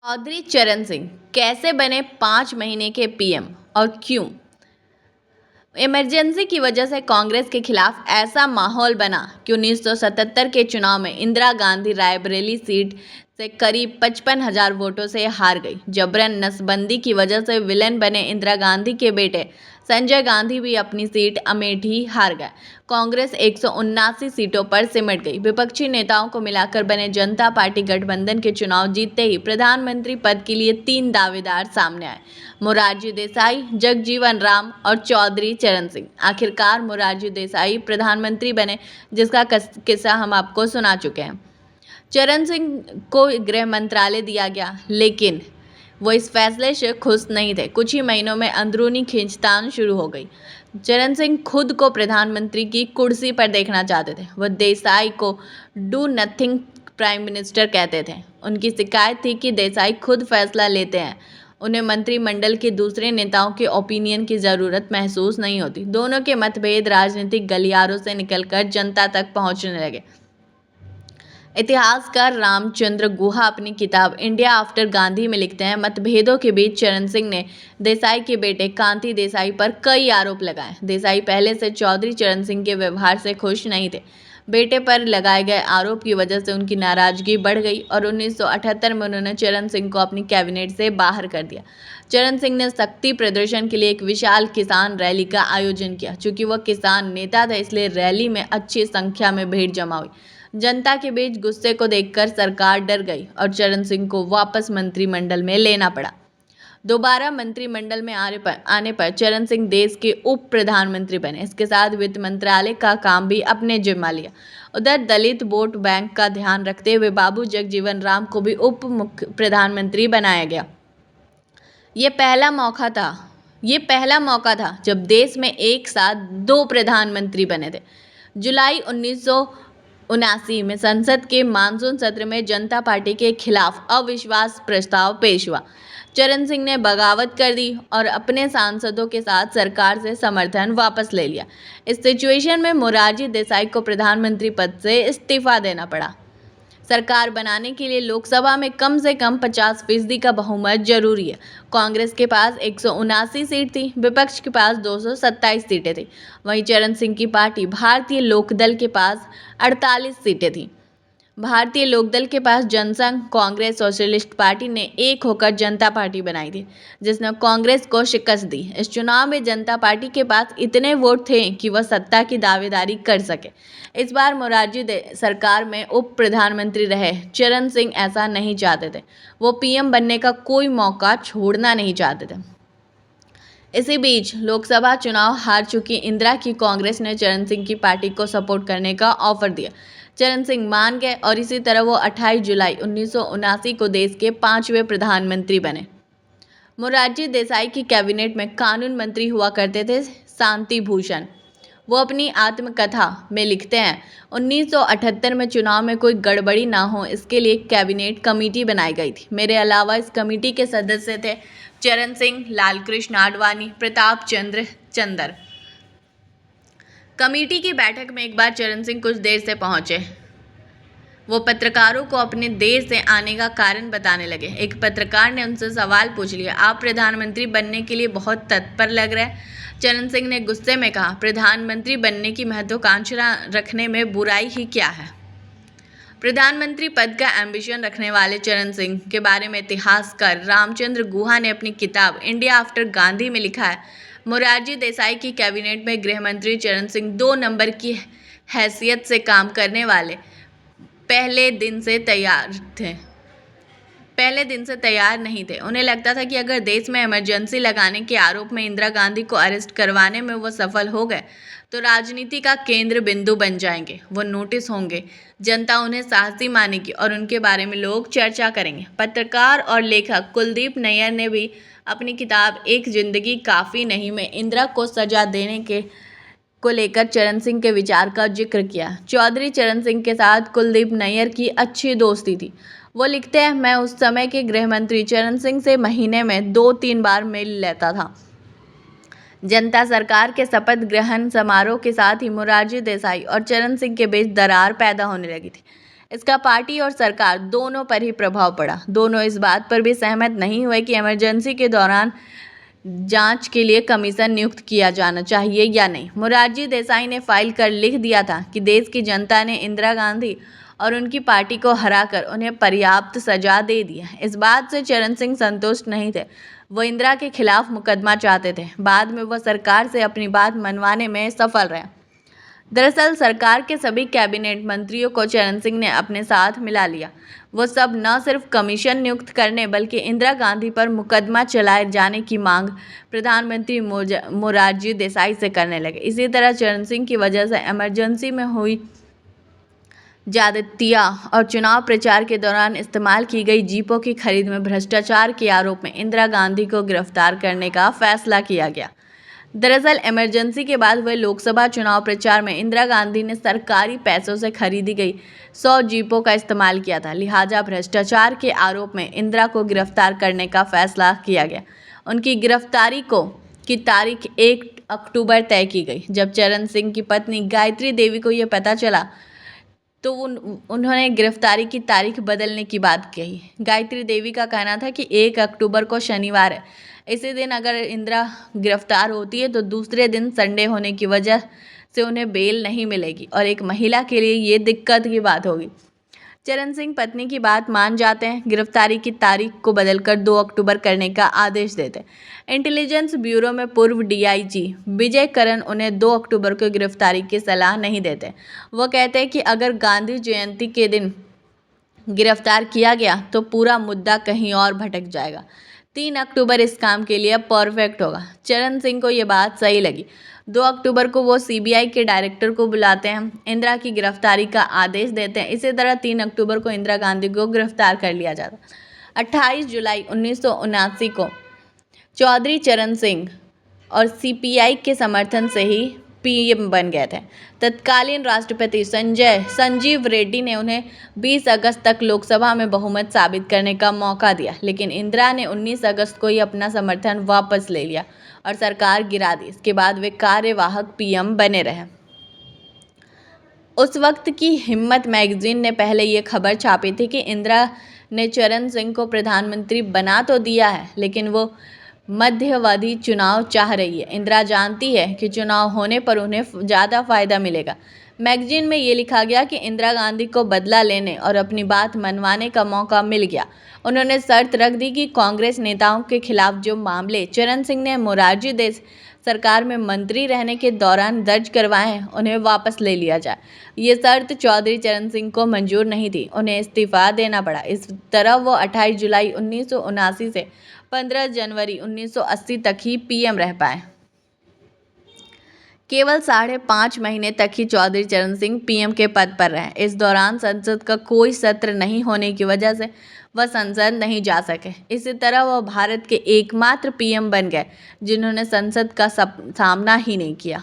चौधरी चरण सिंह कैसे बने 5 महीने के पीएम और क्यों? इमरजेंसी की वजह से कांग्रेस के खिलाफ ऐसा माहौल बना कि 1977 के चुनाव में इंदिरा गांधी रायबरेली सीट से करीब 55,000 वोटों से हार गई। जबरन नसबंदी की वजह से विलेन बने इंदिरा गांधी के बेटे संजय गांधी भी अपनी सीट अमेठी हार गए। कांग्रेस 179 सीटों पर सिमट गई। विपक्षी नेताओं को मिलाकर बने जनता पार्टी गठबंधन के चुनाव जीतते ही प्रधानमंत्री पद के लिए 3 दावेदार सामने आए: मोरारजी देसाई, जगजीवन राम और चौधरी चरण सिंह। आखिरकार मोरारजी देसाई प्रधानमंत्री बने, जिसका किस्सा हम आपको सुना चुके हैं। चरण सिंह को गृह मंत्रालय दिया गया, लेकिन वो इस फैसले से खुश नहीं थे। कुछ ही महीनों में अंदरूनी खींचतान शुरू हो गई। चरण सिंह खुद को प्रधानमंत्री की कुर्सी पर देखना चाहते थे। वह देसाई को डू नथिंग प्राइम मिनिस्टर कहते थे। उनकी शिकायत थी कि देसाई खुद फैसला लेते हैं, उन्हें मंत्रिमंडल के दूसरे नेताओं के ओपिनियन की ज़रूरत महसूस नहीं होती। दोनों के मतभेद राजनीतिक गलियारों से निकलकर जनता तक पहुंचने लगे। इतिहासकार रामचंद्र गुहा अपनी किताब इंडिया आफ्टर गांधी में लिखते हैं, मतभेदों के बीच चरण सिंह ने देसाई के बेटे कांति देसाई पर कई आरोप लगाए। देसाई पहले से चौधरी चरण सिंह के व्यवहार से खुश नहीं थे। बेटे पर लगाए गए आरोप की वजह से उनकी नाराजगी बढ़ गई और 1978 में उन्होंने चरण सिंह को अपनी कैबिनेट से बाहर कर दिया। चरण सिंह ने शक्ति प्रदर्शन के लिए एक विशाल किसान रैली का आयोजन किया। चूंकि वह किसान नेता था, इसलिए रैली में अच्छी संख्या में भीड़ जमा हुई। जनता के बीच गुस्से को देखकर सरकार डर गई और चरण सिंह को वापस मंत्रिमंडल में लेना पड़ा। दोबारा मंत्रिमंडल में आने पर चरण सिंह देश के उप प्रधानमंत्री बने। इसके साथ वित्त मंत्रालय का काम भी अपने जिम्मा लिया। उधर दलित वोट बैंक का ध्यान रखते हुए बाबू जगजीवन राम को भी उप प्रधानमंत्री बनाया गया। ये पहला मौका था जब देश में एक साथ 2 प्रधानमंत्री बने थे। जुलाई 1979 में संसद के मानसून सत्र में जनता पार्टी के खिलाफ अविश्वास प्रस्ताव पेश हुआ। चरण सिंह ने बगावत कर दी और अपने सांसदों के साथ सरकार से समर्थन वापस ले लिया। इस सिचुएशन में मोरारजी देसाई को प्रधानमंत्री पद से इस्तीफा देना पड़ा। सरकार बनाने के लिए लोकसभा में कम से कम 50% का बहुमत जरूरी है। कांग्रेस के पास 179 सीट थी, विपक्ष के पास 227 सीटें थी। वहीं चरण सिंह की पार्टी भारतीय लोकदल के पास 48 सीटें थीं। भारतीय लोकदल के पास जनसंघ, कांग्रेस, सोशलिस्ट पार्टी ने एक होकर जनता पार्टी बनाई थी, जिसने कांग्रेस को शिकस्त दी। इस चुनाव में जनता पार्टी के पास इतने वोट थे कि वह सत्ता की दावेदारी कर सके। इस बार मोरारजी सरकार में उप प्रधानमंत्री रहे। चरण सिंह ऐसा नहीं चाहते थे। वो पीएम बनने का कोई मौका छोड़ना नहीं चाहते थे। इसी बीच लोकसभा चुनाव हार चुकी इंदिरा की कांग्रेस ने चरण सिंह की पार्टी को सपोर्ट करने का ऑफर दिया। चरण सिंह मान गए और इसी तरह वो 28 जुलाई 1979 को देश के 5वें प्रधानमंत्री बने। मोरारजी देसाई की कैबिनेट में कानून मंत्री हुआ करते थे शांति भूषण। वो अपनी आत्मकथा में लिखते हैं, 1978 में चुनाव में कोई गड़बड़ी ना हो, इसके लिए एक कैबिनेट कमेटी बनाई गई थी। मेरे अलावा इस कमेटी के सदस्य थे चरण सिंह, लालकृष्ण आडवाणी, प्रताप चंद्र चंदर। कमेटी की बैठक में एक बार चरण सिंह कुछ देर से पहुंचे। वो पत्रकारों को अपने देर से आने का कारण बताने लगे। एक पत्रकार ने उनसे सवाल पूछ लिया, आप प्रधानमंत्री बनने के लिए बहुत तत्पर लग रहे हैं। चरण सिंह ने गुस्से में कहा, प्रधानमंत्री बनने की महत्वाकांक्षा रखने में बुराई ही क्या है। प्रधानमंत्री पद का एम्बिशन रखने वाले चरण सिंह के बारे में इतिहासकार रामचंद्र गुहा ने अपनी किताब इंडिया आफ्टर गांधी में लिखा है, मोरारजी देसाई की कैबिनेट में गृह मंत्री चरण सिंह 2 नंबर की हैसियत से काम करने वाले पहले दिन से तैयार नहीं थे। उन्हें लगता था कि अगर देश में इमरजेंसी लगाने के आरोप में इंदिरा गांधी को अरेस्ट करवाने में वो सफल हो गए तो राजनीति का केंद्र बिंदु बन जाएंगे। वो नोटिस होंगे, जनता उन्हें साहसी मानेगी और उनके बारे में लोग चर्चा करेंगे। पत्रकार और लेखक कुलदीप नैयर ने भी अपनी किताब एक जिंदगी काफ़ी नहीं में इंदिरा को सजा देने को लेकर चरण सिंह के विचार का जिक्र किया। चौधरी चरण सिंह के साथ कुलदीप नैयर की अच्छी दोस्ती थी। वो लिखते हैं, मैं उस समय के गृह मंत्री चरण सिंह से महीने में 2-3 बार मिल लेता था। जनता सरकार के शपथ ग्रहण समारोह के साथ ही मोरारजी देसाई और चरण सिंह के बीच दरार पैदा होने लगी थी। इसका पार्टी और सरकार दोनों पर ही प्रभाव पड़ा। दोनों इस बात पर भी सहमत नहीं हुए कि इमरजेंसी के दौरान जांच के लिए कमीशन नियुक्त किया जाना चाहिए या नहीं। मोरारजी देसाई ने फाइल कर लिख दिया था कि देश की जनता ने इंदिरा गांधी और उनकी पार्टी को हराकर उन्हें पर्याप्त सजा दे दी है। इस बात से चरण सिंह संतुष्ट नहीं थे। वो इंदिरा के खिलाफ मुकदमा चाहते थे। बाद में वो सरकार से अपनी बात मनवाने में सफल रहे। दरअसल सरकार के सभी कैबिनेट मंत्रियों को चरण सिंह ने अपने साथ मिला लिया। वो सब न सिर्फ कमीशन नियुक्त करने बल्कि इंदिरा गांधी पर मुकदमा चलाए जाने की मांग प्रधानमंत्री मोरारजी देसाई से करने लगे। इसी तरह चरण सिंह की वजह से इमरजेंसी में हुई ज्यादतियां और चुनाव प्रचार के दौरान इस्तेमाल की गई जीपों की खरीद में भ्रष्टाचार के आरोप में इंदिरा गांधी को गिरफ्तार करने का फैसला किया गया। दरअसल इमरजेंसी के बाद हुए लोकसभा चुनाव प्रचार में इंदिरा गांधी ने सरकारी पैसों से खरीदी गई 100 जीपों का इस्तेमाल किया था। लिहाजा भ्रष्टाचार के आरोप में इंदिरा को गिरफ्तार करने का फैसला किया गया। उनकी गिरफ्तारी की तारीख 1 अक्टूबर तय की गई। जब चरण सिंह की पत्नी गायत्री देवी को यह पता चला तो उन्होंने गिरफ्तारी की तारीख बदलने की बात कही। गायत्री देवी का कहना था कि 1 अक्टूबर को शनिवार है। इसी दिन अगर इंदिरा गिरफ्तार होती है तो दूसरे दिन संडे होने की वजह से उन्हें बेल नहीं मिलेगी और एक महिला के लिए ये दिक्कत की बात होगी। चरण सिंह पत्नी की बात मान जाते हैं। गिरफ्तारी की तारीख को बदलकर 2 अक्टूबर करने का आदेश देते हैं। इंटेलिजेंस ब्यूरो में पूर्व डीआईजी विजय करण उन्हें 2 अक्टूबर को गिरफ्तारी की सलाह नहीं देते। वो कहते हैं कि अगर गांधी जयंती के दिन गिरफ्तार किया गया तो पूरा मुद्दा कहीं और भटक जाएगा। 3 अक्टूबर इस काम के लिए परफेक्ट होगा। चरण सिंह को ये बात सही लगी। 2 अक्टूबर को वो सीबीआई के डायरेक्टर को बुलाते हैं, इंदिरा की गिरफ्तारी का आदेश देते हैं। इसी तरह 3 अक्टूबर को इंदिरा गांधी को गिरफ्तार कर लिया जाता। 28 जुलाई 1979 को चौधरी चरण सिंह और सीपीआई के समर्थन से ही पीएम बन गए थे। तत्कालीन राष्ट्रपति संजीव रेड्डी ने उन्हें 20 अगस्त तक लोकसभा में बहुमत साबित करने का मौका दिया, लेकिन इंदिरा ने 19 अगस्त को ही अपना समर्थन वापस ले लिया और सरकार गिरा दी। इसके बाद वे कार्यवाहक पीएम बने रहे। उस वक्त की हिम्मत मैगजीन ने पहले ये खबर छापी थी कि इंदिरा ने चरण सिंह को प्रधानमंत्री बना तो दिया है, लेकिन वो मध्यावधि चुनाव चाह रही है। इंदिरा जानती है कि चुनाव होने पर उन्हें ज़्यादा फायदा मिलेगा। मैगजीन में ये लिखा गया कि इंदिरा गांधी को बदला लेने और अपनी बात मनवाने का मौका मिल गया। उन्होंने शर्त रख दी कि कांग्रेस नेताओं के खिलाफ जो मामले चरण सिंह ने मोरारजी देसाई सरकार में मंत्री रहने के दौरान दर्ज करवाए हैं, उन्हें वापस ले लिया जाए। ये शर्त चौधरी चरण सिंह को मंजूर नहीं थी। उन्हें इस्तीफा देना पड़ा। इस तरह वो 28 जुलाई 1979 से 15 जनवरी 1980 तक ही पीएम रह पाए। केवल 5.5 महीने तक ही चौधरी चरण सिंह पीएम के पद पर रहे। इस दौरान संसद का कोई सत्र नहीं होने की वजह से वह संसद नहीं जा सके। इसी तरह वह भारत के एकमात्र पीएम बन गए जिन्होंने संसद का सामना ही नहीं किया।